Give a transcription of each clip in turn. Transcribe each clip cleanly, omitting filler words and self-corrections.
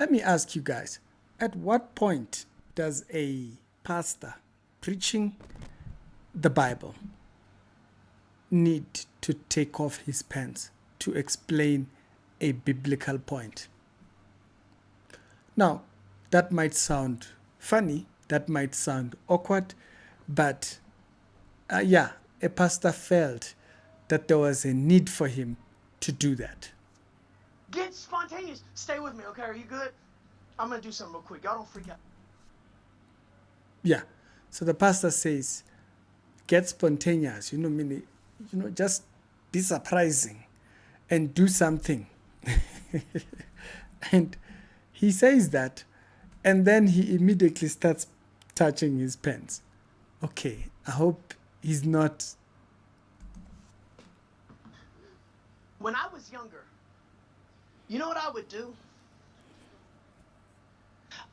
Let me ask you guys, at what point does a pastor preaching the Bible need to take off his pants to explain a biblical point? Now, that might sound funny, that might sound awkward, but a pastor felt that there was a need for him to do that. Get spontaneous. Stay with me, okay? Are you good? I'm going to do something real quick. Y'all don't freak out. Yeah. So the pastor says, get spontaneous, just be surprising and do something. And he says that, and then he immediately starts touching his pants. Okay, I hope he's not. When I was younger, you know what I would do?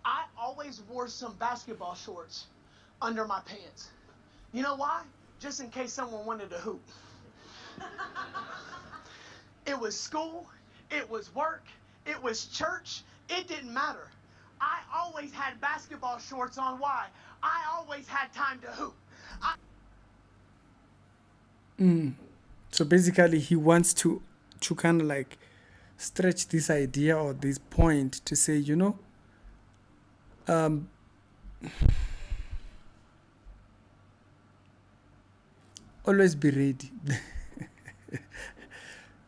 I always wore some basketball shorts under my pants. You know why? Just in case someone wanted to hoop. It was school, it was work, it was church, it didn't matter. I always had basketball shorts on. Why? I always had time to hoop. So basically he wants to kind of like stretch this idea or this point to say, always be ready.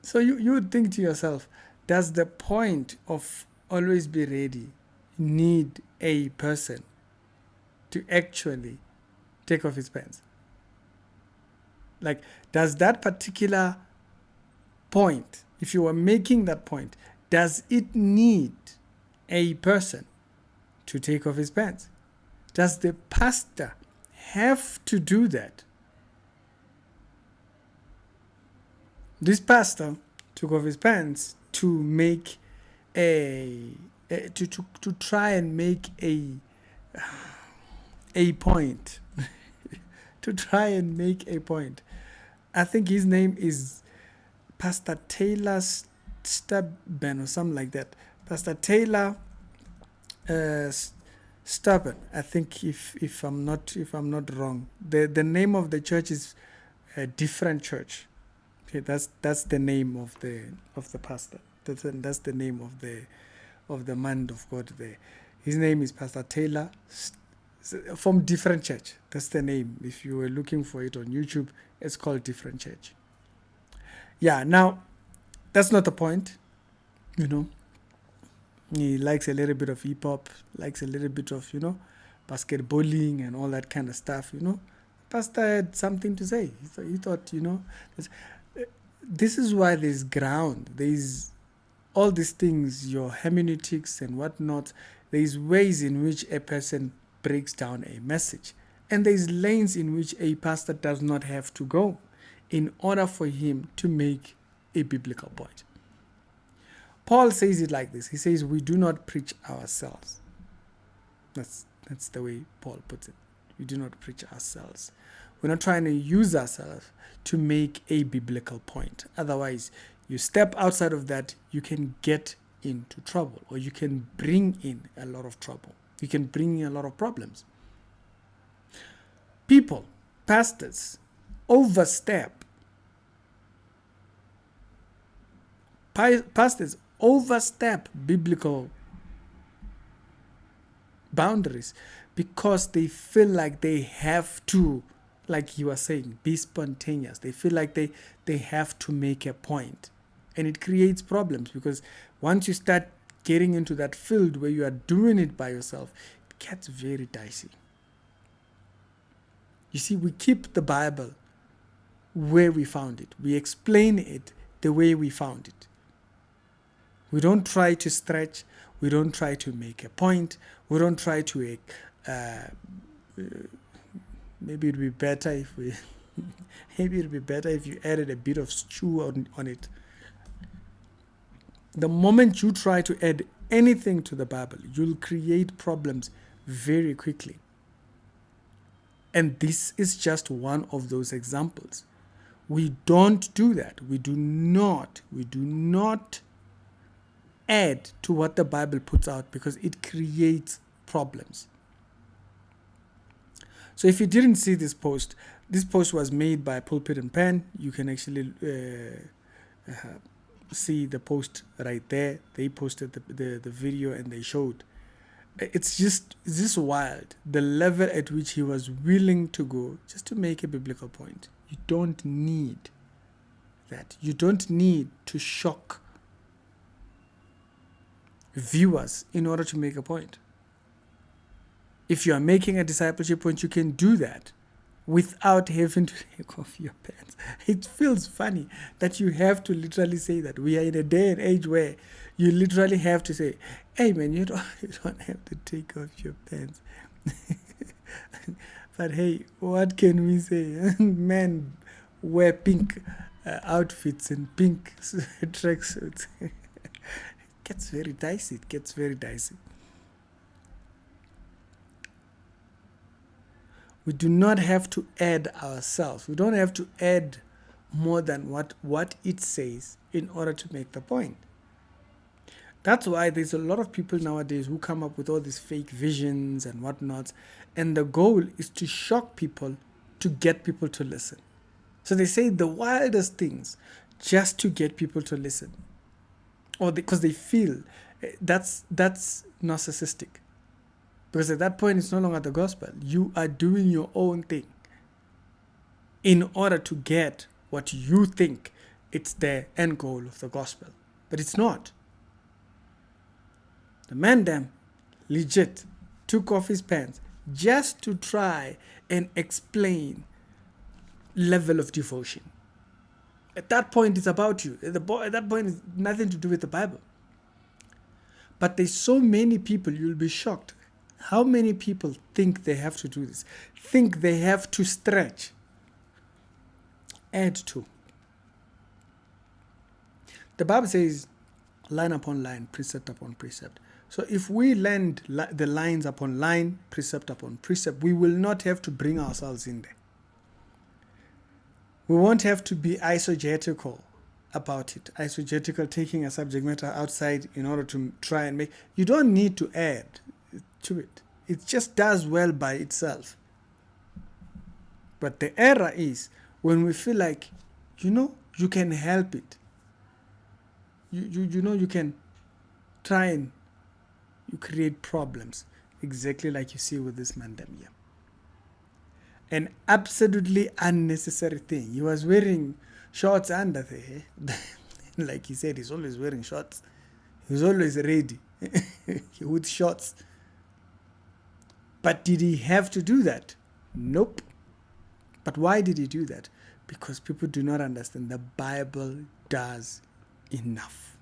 So you would think to yourself, does the point of always be ready need a person to actually take off his pants? Like, does that particular point, if you were making that point, does it need a person to take off his pants? Does the pastor have to do that? This pastor took off his pants to make to try and make a point. To try and make a point. I think his name is Pastor Taylor Stubben or something like that. Pastor Taylor Stubben. I think if I'm not wrong, the name of the church is a different church. Okay, that's the name of the pastor. That's the name of the man of God there. His name is Pastor Taylor from different church. That's the name. If you were looking for it on YouTube, it's called different church. Yeah, now that's not the point. He likes a little bit of hip hop, likes a little bit of, basketballing and all that kind of stuff, Pastor had something to say. He thought, this is why there's ground. There's all these things, your hermeneutics and whatnot. There's ways in which a person breaks down a message. And there's lanes in which a pastor does not have to go in order for him to make a biblical point. Paul says it like this. He says, we do not preach ourselves. That's the way Paul puts it. We do not preach ourselves. We're not trying to use ourselves to make a biblical point. Otherwise, you step outside of that, you can get into trouble, or you can bring in a lot of trouble. You can bring in a lot of problems. People, pastors, overstep. Pastors overstep biblical boundaries because they feel like they have to, like you were saying, be spontaneous. They feel like they have to make a point. And it creates problems because once you start getting into that field where you are doing it by yourself, it gets very dicey. You see, we keep the Bible where we found it. We explain it the way we found it. We don't try to stretch. We don't try to make a point. We don't try to maybe it'd be better if we maybe it'd be better if you added a bit of stew on it. The moment you try to add anything to the Bible, you'll create problems very quickly. And this is just one of those examples. We don't do that. We do not add to what the Bible puts out because it creates problems. So if you didn't see this post was made by Pulpit and Pen. You can actually see the post right there. They posted the video and they showed. It's just wild, the level at which he was willing to go just to make a biblical point. You don't need that. You don't need to shock viewers in order to make a point. If you are making a discipleship point, you can do that without having to take off your pants. It feels funny that you have to literally say that. We are in a day and age where you literally have to say, hey man, you don't have to take off your pants. But hey, what can we say? Men wear pink outfits and pink tracksuits. It gets very dicey. We do not have to add ourselves. We don't have to add more than what it says in order to make the point. That's why there's a lot of people nowadays who come up with all these fake visions and whatnot, and the goal is to shock people, to get people to listen. So they say the wildest things just to get people to listen, or because they feel that's narcissistic. Because at that point, it's no longer the gospel. You are doing your own thing in order to get what you think it's the end goal of the gospel. But it's not. The man damn legit took off his pants just to try and explain level of devotion. At that point, it's about you. At that point, it's nothing to do with the Bible. But there's so many people, you'll be shocked. How many people think they have to do this? Think they have to stretch? Add to. The Bible says line upon line, precept upon precept. So if we land the lines upon line, precept upon precept, we will not have to bring ourselves in there. We won't have to be eisegetical about it. Eisegetical, taking a subject matter outside in order to try and make. You don't need to add to it. It just does well by itself. But the error is when we feel like, you can help it. You can try and you create problems, exactly like you see with this man them here. An absolutely unnecessary thing. He was wearing shorts under there. Like he said, he's always wearing shorts. He's always ready with shorts. But did he have to do that? Nope. But why did he do that? Because people do not understand the Bible does enough.